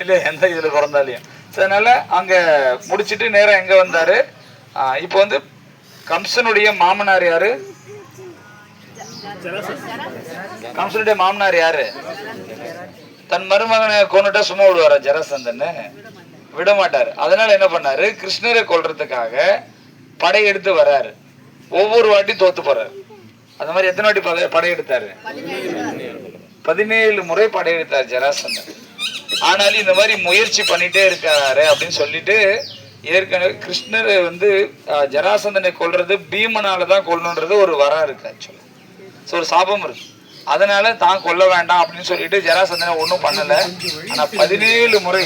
இல்லை எந்த இதில் பிறந்தாலையும். ஸோ அதனால அங்கே முடிச்சுட்டு நேராக எங்கே வந்தார்? இப்போ வந்து கம்சனுடைய மாமனார் யாரு? கம்சனுடைய மாமனார் யாரு? தன் மருமகனை கொண்டுட்டா சும்மா விடுவாரா ஜராசந்தன்னு? விட மாட்டாரு. அதனால என்ன பண்ணாரு? கிருஷ்ணரை கொல்றதுக்காக படையெடுத்து வர்றாரு. ஒவ்வொரு வாட்டி தோத்து போறாரு. அந்த மாதிரி எத்தனை வாட்டி படையெடுத்தாரு? 17 முறை படையெடுத்தார் ஜராசந்தன். ஆனாலும் இந்த மாதிரி முயற்சி பண்ணிட்டே இருக்காரு அப்படின்னு சொல்லிட்டு, ஏற்கனவே கிருஷ்ணர் வந்து ஜராசந்தனை கொல்றது பீமனால தான் கொல்லணுன்றது ஒரு வரா இருக்கு ஆக்சுவலா. ஸோ ஒரு சாபம் இருக்கு. அதனால தான் கொல்ல வேண்டாம் அப்படின்னு சொல்லிட்டு ஜராசந்தனை ஒன்றும் பண்ணல. ஆனா 17 முறை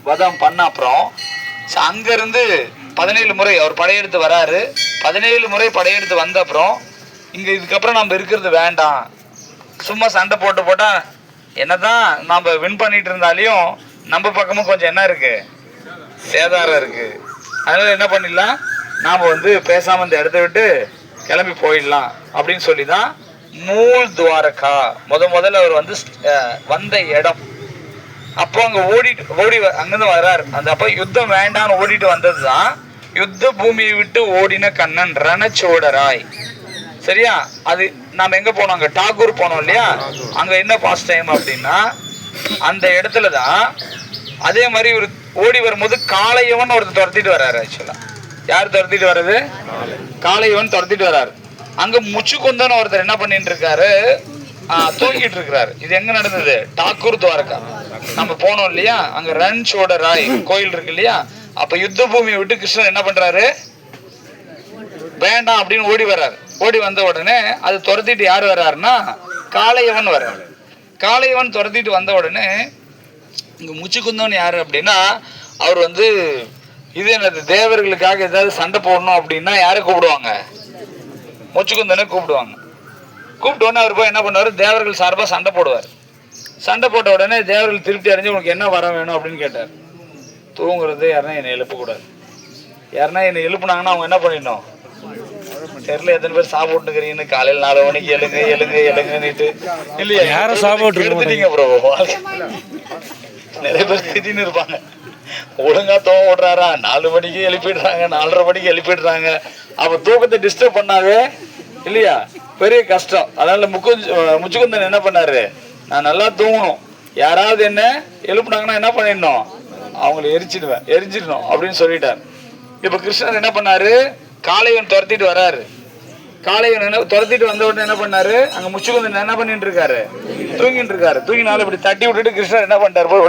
வதம் பண்ண அப்புறம் அங்க இருந்து 17 முறை அவர் படையெடுத்து வராரு. 17 முறை படையெடுத்து வந்த அப்புறம் இங்க இதுக்கப்புறம் நம்ம இருக்கிறது வேண்டாம், சும்மா சண்டை போட்டா என்னதான் நம்ம வின் பண்ணிட்டு இருந்தாலையும் நம்ம பக்கமும் கொஞ்சம் என்ன இருக்கு, சேதாரம் இருக்கு. அதனால என்ன பண்ணிடலாம், நாம வந்து பேசாம இந்த இடத்த விட்டு கிளம்பி போயிடலாம் அப்படின்னு சொல்லி தான் மூல் துவாரகா முதல்ல அவர் வந்து வந்த இடம். அப்போ அங்க ஓடி அங்கிருந்து வர்றாரு. அந்த அப்ப யுத்தம் வேண்டாம்னு ஓடிட்டு வந்ததுதான் யுத்த பூமியை விட்டு ஓடின கண்ணன் ரணச்சோடராய். சரியா? அது நாம எங்க போனோம்? அங்க டாகூர் போனோம் இல்லையா? அங்க என்ன பாஸ்ட் டைம் அப்படின்னா அந்த இடத்துலதான் அதே மாதிரி ஒரு ஓடி வரும்போது காளையவன் ஒருத்தர் துரத்திட்டு வர்றாரு. ஆக்சுவலா யார் துரத்திட்டு வர்றது? காளையவன் துரத்திட்டு வர்றாரு. அங்க முச்சுக்குந்தன் ஒருத்தர் என்ன பண்ணிட்டு இருக்காரு? தூங்கிட்டு இருக்கிறாரு. இது எங்க நடந்தது? டாக்கூர் துவாரகா. நம்ம போனோம் இல்லையா? அங்க ரணச்சோடராய் கோயில் இருக்கு இல்லையா? அப்ப யுத்த பூமியை விட்டு கிருஷ்ணன் என்ன பண்றாரு? வேண்டாம் அப்படின்னு ஓடி வர்றாரு. ஓடி வந்த உடனே அது துரத்திட்டு யார் வர்றாருன்னா காளையவன் வர்றாரு. காளையவன் துரத்திட்டு வந்த உடனே இங்க முச்சுக்குந்தவன் யாரு அப்படின்னா அவர் வந்து இது என்னது தேவர்களுக்காக ஏதாவது சண்டை போடணும் அப்படின்னா யாரை கூப்பிடுவாங்க? முச்சுக்குந்தனை கூப்பிடுவாங்க. கூப்பிட்ட உடனே அவர் போய் என்ன பண்ணுவாரு? தேவர்கள் சார்பா சண்டை போடுவார். சண்டை போட்ட உடனே தேவர்கள் திருப்தி அடைஞ்சு உனக்கு என்ன வர வேணும் அப்படின்னு கேட்டார். தூங்குறது யாருன்னா என்னை எழுப்பக்கூடாது. யாருன்னா என்னை எழுப்புனாங்கன்னா அவங்க என்ன பண்ணிடணும்? தெரியல எத்தனை பேர் சாப்பிட்டுக்கிறீங்கன்னு காலையில் 4 மணிக்கு எழுங்குன்னுட்டு இல்லையா? யாரும் சாப்பிட்டு எடுத்துட்டீங்க ப்ரோ. நிறைய பேர் திடீர்னு இருப்பாங்க, ஒழுங்கா தூங்க விடுறாரா 4 மணிக்கு எழுப்பிடுறாங்க, 4:30 மணிக்கு எழுப்பிடுறாங்க. அப்ப தூக்கத்தை டிஸ்டர்ப் பண்ணாவே இல்லையா பெரிய கஷ்டம். அதனால முச்சுக்குந்தன் என்ன பண்ணாரு? நான் நல்லா தூங்கணும், யாராவது என்ன எழுப்புனாங்கன்னா என்ன பண்ணிடணும்? அவங்களை எரிஞ்சிடணும் அப்படின்னு சொல்லிட்டார். இப்ப கிருஷ்ணர் என்ன பண்ணாரு? காளையன் துரத்திட்டு வர்றாரு. காளையன் என்ன துரத்திட்டு வந்த உடனே என்ன பண்ணாரு? அங்க முச்சுக்குந்தன் என்ன பண்ணிட்டு இருக்காரு? தூங்கிட்டு இருக்காரு. தூங்கினாலும் இப்படி தட்டி விட்டுட்டு கிருஷ்ணர் என்ன பண்ணிட்டாரு? போய்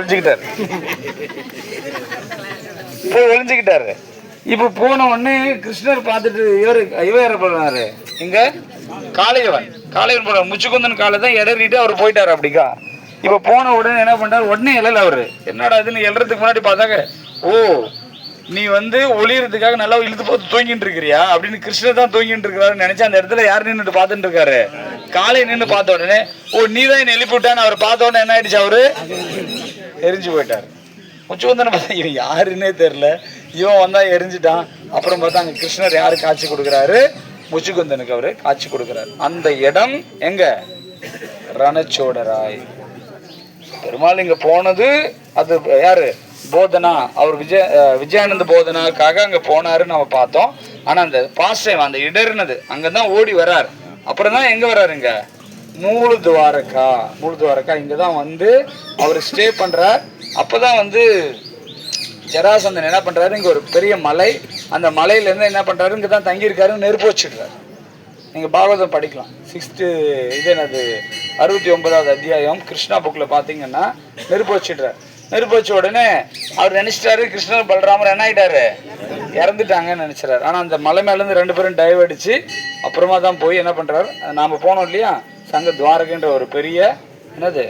ஒளிஞ்சுக்கிட்டாரு. இப்ப போன உடனே கிருஷ்ணர் பார்த்துட்டு இவர் பண்ணாரு. இங்க காளையவன் போன முச்சுக்குந்தன் காலை தான் இடறிட்டு அவர் போயிட்டாரு. அப்படிக்கா இப்ப போன உடனே என்ன பண்றாரு? உடனே எழல அவரு. என்னடா இதுன்னு எழுறதுக்கு முன்னாடி பார்த்தாங்க, ஓ நீ வந்து ஒளியறதுக்காக நல்லா இழுத்து போட்டு தூங்கிட்டு இருக்கிறியா அப்படின்னு கிருஷ்ணர் தான் தூங்கிட்டு இருக்கிறாருன்னு நினைச்சு அந்த இடத்துல யார் நின்றுட்டு பார்த்துட்டு இருக்காரு? காலை நின்று பார்த்த உடனே ஓ நீ தான் என்ன எழுப்பி விட்டான்னு அவர் பார்த்த உடனே என்ன ஆயிடுச்சு? அவரு எரிஞ்சு போயிட்டாரு. முச்சுக்குந்தனை பார்த்தா இவன் யாருன்னே தெரியல, இவன் வந்தா எரிஞ்சுட்டான். அப்புறம் பார்த்தா அங்க கிருஷ்ணர் யாரு காட்சி கொடுக்குறாரு? முச்சுக்குந்தனுக்கு அவரு காட்சி கொடுக்குறாரு. அந்த இடம் எங்க? ரணச்சோடராய். பெருமாள் இங்க போனது அது யாரு? போதனா. அவர் விஜயானந்த போதனாக்காக அங்க போனாருன்னு நம்ம பார்த்தோம். ஆனா அந்த பாஸ்டைம் அந்த இடர்னது அங்கதான் ஓடி வர்றாரு. அப்புறம் தான் எங்க வர்றாருங்க? மூல துவாரகா இங்கதான் வந்து அவர் ஸ்டே பண்றார். அப்பதான் வந்து ஜராசந்தன் என்ன பண்றாரு? இங்க ஒரு பெரிய மலை, அந்த மலையில இருந்து என்ன பண்றாரு? இங்கதான் தங்கி இருக்காரு. நெருப்பு வச்சுடுறாரு. நீங்க பாகவதம் படிக்கலாம். 6th இது என்னது 69வது அத்தியாயம் கிருஷ்ணா புக்ல பாத்தீங்கன்னா நெருப்பு வச்சுடுறாரு. நெருப்பு வச்ச உடனே அவர் நினைச்சிட்டாரு கிருஷ்ணர் பலராமர் என்ன ஆயிட்டாரு? இறந்துட்டாங்கன்னு நினைச்சாரு. ஆனா அந்த மலை மேல இருந்து 2 பேரும் டைவ் அடிச்சு அப்புறமா தான் போய் என்ன பண்றாரு? நாம போனோம் இல்லையா சங்க துவாரகன்ற ஒரு பெரிய என்னது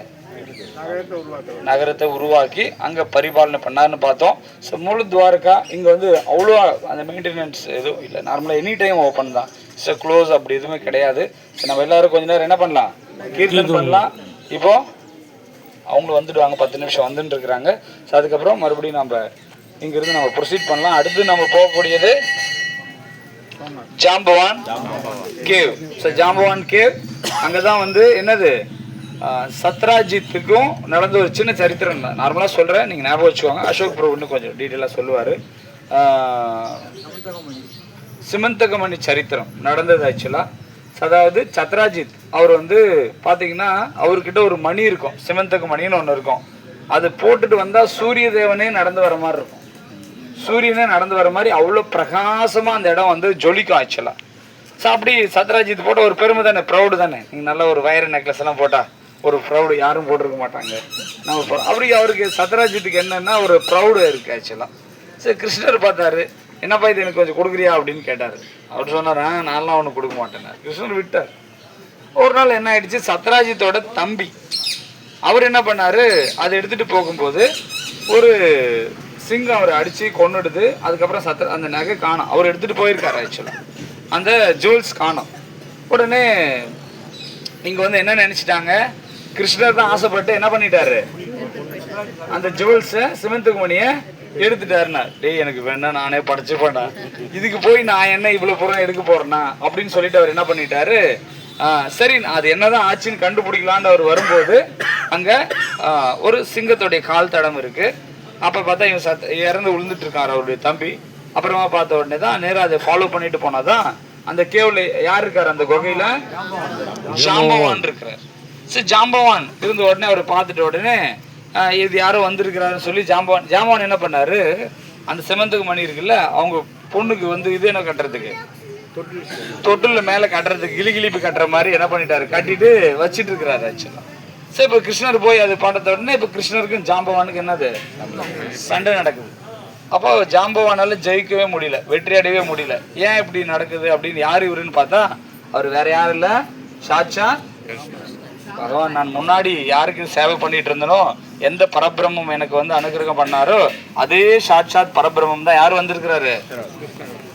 நகரத்தை உருவாக்கி அங்க பரிபாலனை பண்ணாருன்னு பார்த்தோம். ஸோ மூல துவாரகா இங்க வந்து அவ்வளோ அந்த மெயின்டெனன்ஸ் எதுவும் இல்லை. நார்மலா எனி டைம் ஓப்பன் தான். ஸோ க்ளோஸ் அப்படி எதுவுமே கிடையாது. ஸோ நம்ம எல்லாரும் கொஞ்ச நேரம் என்ன பண்ணலாம்? கீர்த்தனை பண்ணலாம். இப்போ அவங்களும் வந்துடுவாங்க, 10 நிமிஷம் வந்துட்டு இருக்கிறாங்க. ஸோ அதுக்கப்புறம் மறுபடியும் நம்ம இங்கிருந்து நம்ம ப்ரொசீட் பண்ணலாம். அடுத்து நம்ம போகக்கூடியது ஜாம்பவான் கேவ். ஸோ ஜாம்பவான் கேவ் அங்கே தான் வந்து என்னது சத்ராஜித்துக்கும் நடந்த ஒரு சின்ன சரித்திரம் தான், நார்மலாக சொல்கிறேன், நீங்கள் ஞாபகம் வச்சுக்கோங்க. அசோக் பிரபு இன்னும் கொஞ்சம் டீட்டெயிலாக சொல்லுவார். சிமந்தகமணி சரித்திரம் நடந்தது ஆக்சுவலாக. அதாவது சத்ராஜித் அவர் வந்து பார்த்தீங்கன்னா அவர்கிட்ட ஒரு மணி இருக்கும், சிமந்தகமணின்னு ஒன்று இருக்கும். அது போட்டுட்டு வந்தால் சூரிய தேவனே நடந்து வர மாதிரி இருக்கும், சூரியனே நடந்து வர மாதிரி அவ்வளோ பிரகாசமாக அந்த இடம் வந்து ஜொலிக்கும் ஆக்சுவலாக. ஸோ அப்படி சத்ராஜித் போட்ட ஒரு பெருமை தானே, ப்ரௌடு தானே. நீங்கள் நல்ல ஒரு வயர் நெக்லஸ் எல்லாம் போட்டால் ஒரு ப்ரௌடு யாரும் போட்டிருக்க மாட்டாங்க. நம்ம அப்படி அவருக்கு சத்ராஜித்துக்கு என்னென்னா ஒரு ப்ரௌடு இருக்குது ஆக்சுவலாக. சரி, கிருஷ்ணர் பார்த்தாரு, என்னப்பா இது எனக்கு கொஞ்சம் கொடுக்குறியா அப்படின்னு கேட்டார். அவர் சொன்னார், நான்லாம் ஒன்று கொடுக்க மாட்டேன். கிருஷ்ணர் விட்டார். ஒரு நாள் என்ன ஆயிடுச்சு, சத்ராஜித்தோட தம்பி அவர் என்ன பண்ணார், அதை எடுத்துகிட்டு போகும்போது ஒரு சிங்கம் அவரை அடித்து கொன்னுடுது. அதுக்கப்புறம் அந்த நகை காணும், அவர் எடுத்துகிட்டு போயிருக்காரு ஆக்சுவலாக, அந்த ஜுவல்ஸ் காணும். உடனே இங்கே வந்து என்ன நினச்சிட்டாங்க, கிருஷ்ணர் தான் ஆசைப்பட்டு என்ன பண்ணிட்டாரு, அந்த ஜுவல்ஸை சிமந்தகமணியை எடுத்துட்டாருண்ணா. டேய் எனக்கு வேணா, நானே படைச்சுப்பேன்டா, இதுக்கு போய் நான் என்ன இவ்வளோ பொருள் எடுக்க போறேன்னா அப்படின்னு சொல்லிட்டு அவர் என்ன பண்ணிட்டாரு, சரி அது என்னதான் ஆச்சுன்னு கண்டுபிடிக்கலான்னு அவர் வரும்போது அங்கே ஒரு சிங்கத்துடைய கால் தடம் இருக்கு. அப்போ பார்த்தா இவன் இறந்து விழுந்துட்டு இருக்காரு அவருடைய தம்பி. அப்புறமா பார்த்த உடனே தான் நேராக அதை ஃபாலோ பண்ணிட்டு போனாதான் அந்த கேவ்ல யார் இருக்காரு, அந்த குகையில ஜாம்பவான் இருக்கிறார். சரி, ஜாம்பவான் இருந்த உடனே அவர் பார்த்துட்ட உடனே இது யாரோ வந்திருக்கிறாருன்னு சொல்லி ஜாம்பவான் என்ன பண்ணாரு, அந்த சிமந்தகமணி இருக்குல்ல அவங்க பொண்ணுக்கு வந்து இது என்ன கட்டுறதுக்கு, தொட்டில மேலே கட்டுறதுக்கு கிளிகிளிப்பு கட்டுற மாதிரி என்ன பண்ணிட்டாரு, கட்டிட்டு வச்சிட்டு இருக்கிறாரு ஆக்சுவலா. சரி, இப்போ கிருஷ்ணர் போய் அது பண்ணுறத உடனே இப்போ கிருஷ்ணருக்கும் ஜாம்பவானுக்கு என்னது சண்டை நடக்குது. அப்போ ஜாம்பவானால ஜெயிக்கவே முடியல, வெற்றி அடையவே முடியல. ஏன் இப்படி நடக்குது அப்படின்னு யார் இவருன்னு பார்த்தா அவர் வேற யாரும் இல்லை, சாட்சா பகவான். நான் முன்னாடி யாருக்கு சேவை பண்ணிட்டு இருந்தனோ, எந்த பரபிரம்மம் எனக்கு வந்து அனுகிரகம் பண்ணாரோ அதே சாட்சாத் பரபிரம்மம் தான் யார் வந்திருக்கிறாரு,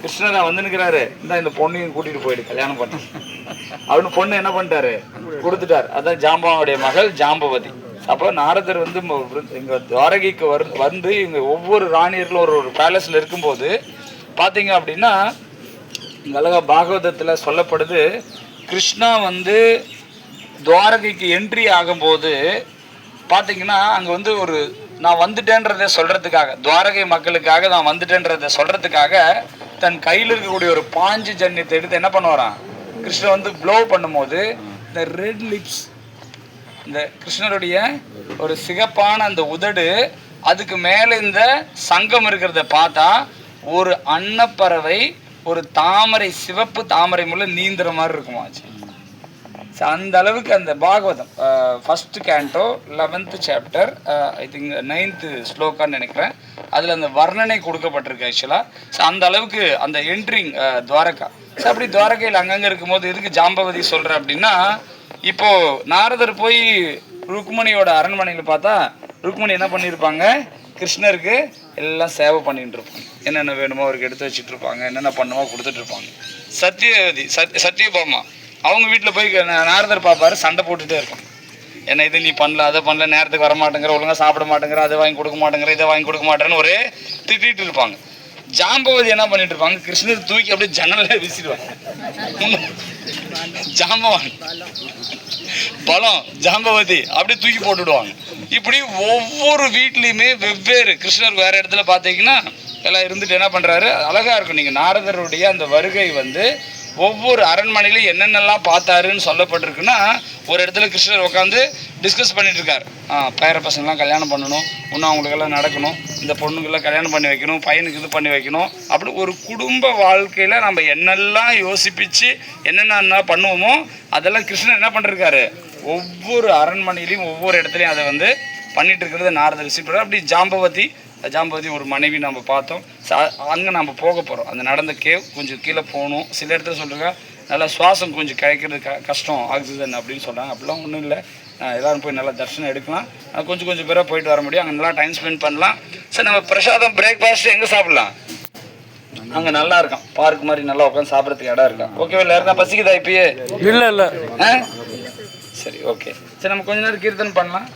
கிருஷ்ணரா வந்துருக்கிறாரு. இந்த பொண்ணையும் கூட்டிட்டு போயிடு கல்யாணம் பண்ண அவனு பொண்ணு என்ன பண்ணிட்டாரு, கொடுத்துட்டார். அதான் ஜாம்பவானுடைய மகள் ஜாம்பவதி. அப்போ நாரதர் வந்து இங்க துவாரகைக்கு வந்து இவங்க ஒவ்வொரு ராணியர்களும் ஒரு பேலஸ்ல இருக்கும்போது பார்த்தீங்க அப்படின்னா இங்க அழகா பாகவதத்தில் சொல்லப்படுது, கிருஷ்ணா வந்து துவாரகைக்கு என்ட்ரி ஆகும்போது பார்த்தீங்கன்னா அங்கே வந்து ஒரு நான் வந்துட்டேன்றதை சொல்றதுக்காக, துவாரகை மக்களுக்காக நான் வந்துட்டேன்றதை சொல்றதுக்காக தன் கையில் இருக்கக்கூடிய ஒரு பாஞ்சு ஜன்யத்தை எடுத்து என்ன பண்ணுவாரான், கிருஷ்ணர் வந்து ப்ளோ பண்ணும்போது இந்த ரெட் லிப்ஸ், இந்த கிருஷ்ணருடைய ஒரு சிகப்பான அந்த உதடு, அதுக்கு மேலே இந்த சங்கம் இருக்கிறத பார்த்தா ஒரு அன்னப்பறவை ஒரு தாமரை, சிவப்பு தாமரை முள்ள நீந்துற மாதிரி இருக்குமாச்சு. அந்த அளவுக்கு அந்த Bhagavatam first canto 11th chapter I think 9th ஸ்லோகான்னு நினைக்கிறேன், அதில் அந்த வர்ணனை கொடுக்கப்பட்டிருக்கு ஆக்சுவலாக. ஸோ அந்த அளவுக்கு அந்த என்ட்ரிங் துவாரகா. ஸோ அப்படி துவாரகையில் அங்கங்கே இருக்கும்போது எதுக்கு ஜாம்பவதி சொல்கிறேன் அப்படின்னா, இப்போ நாரதர் போய் ருக்மணியோட அரண்மனையில் பார்த்தா ருக்மணி என்ன பண்ணியிருப்பாங்க, கிருஷ்ணருக்கு எல்லாம் சேவை பண்ணிட்டு இருப்பாங்க, என்னென்ன வேணுமோ அவருக்கு எடுத்து வச்சுட்டு இருப்பாங்க, என்னென்ன பண்ணுமோ கொடுத்துட்டு இருப்பாங்க. சத்யவதி சத்யபாமா அவங்க வீட்டில் போய் நாரதர் பார்ப்பாரு, சண்டை போட்டுகிட்டே இருக்கும். என்ன இது நீ பண்ணல, அதை பண்ணல, நேரத்துக்கு வர மாட்டேங்கிற, ஒழுங்காக சாப்பிட மாட்டேங்கிற, அதை வாங்கி கொடுக்க மாட்டேங்கிற, இதை வாங்கி கொடுக்க மாட்டேன்னு ஒரே திட்டிகிட்டு இருப்பாங்க. ஜாம்பவதி என்ன பண்ணிட்டு இருப்பாங்க, கிருஷ்ணர் தூக்கி அப்படியே ஜன்னல வீசிடுவாங்க. ஜாம்பவான் பலம், ஜாம்பவதி அப்படியே தூக்கி போட்டுடுவாங்க. இப்படி ஒவ்வொரு வீட்லேயுமே வெவ்வேறு கிருஷ்ணர் வேற இடத்துல பார்த்தீங்கன்னா எல்லாம் இருந்துட்டு என்ன பண்ணுறாரு, அழகா இருக்கும். நீங்கள் நாரதருடைய அந்த வருகை வந்து ஒவ்வொரு அரண்மனையிலும் என்னென்னலாம் பார்த்தாருன்னு சொல்லப்பட்டிருக்குன்னா, ஒரு இடத்துல கிருஷ்ணர் உட்காந்து டிஸ்கஸ் பண்ணிட்டு இருக்காரு, பேர பசங்கள்லாம் கல்யாணம் பண்ணணும், இன்னும் அவங்களுக்கெல்லாம் நடக்கணும், இந்த பொண்ணுங்கெல்லாம் கல்யாணம் பண்ணி வைக்கணும், பையனுக்கு இது பண்ணி வைக்கணும். அப்படி ஒரு குடும்ப வாழ்க்கையில் நம்ம என்னெல்லாம் யோசிப்பிச்சு என்னென்ன பண்ணுவோமோ அதெல்லாம் கிருஷ்ணர் என்ன பண்ணிருக்காரு, ஒவ்வொரு அரண்மனையிலையும் ஒவ்வொரு இடத்துலையும் அதை வந்து பண்ணிட்டு இருக்கிறது நாரதர் ரிசீவ். அப்படி ஜாம்பவதி ஒரு மனைவி நம்ம பார்த்தோம். அங்கே நம்ம போக போகிறோம். அந்த நடந்த கேவ் கொஞ்சம் கீழே போகணும். சில இடத்துல சொல்கிறாங்க நல்லா சுவாசம் கொஞ்சம் கிடைக்கிறது கஷ்டம், ஆக்சிஜன் அப்படின்னு சொல்கிறாங்க. அப்படிலாம் ஒன்றும் இல்லை, எல்லோரும் போய் நல்லா தரிசனம் எடுக்கலாம். கொஞ்சம் பேராக போயிட்டு வர முடியும், அங்கே நல்லா டைம் ஸ்பெண்ட் பண்ணலாம். சரி, நம்ம பிரசாதம் பிரேக்ஃபாஸ்ட் எங்கே சாப்பிட்லாம், அங்கே நல்லா இருக்கும், பார்க் மாதிரி நல்லா உட்காந்து சாப்பிட்றதுக்கு இடம் இருக்கும். ஓகேவா, இல்லை இருந்தால் பசிக்குதா இப்பயே? இல்லை சரி, ஓகே. சரி, நம்ம கொஞ்ச நேரம் கீர்த்தனை பண்ணலாம்.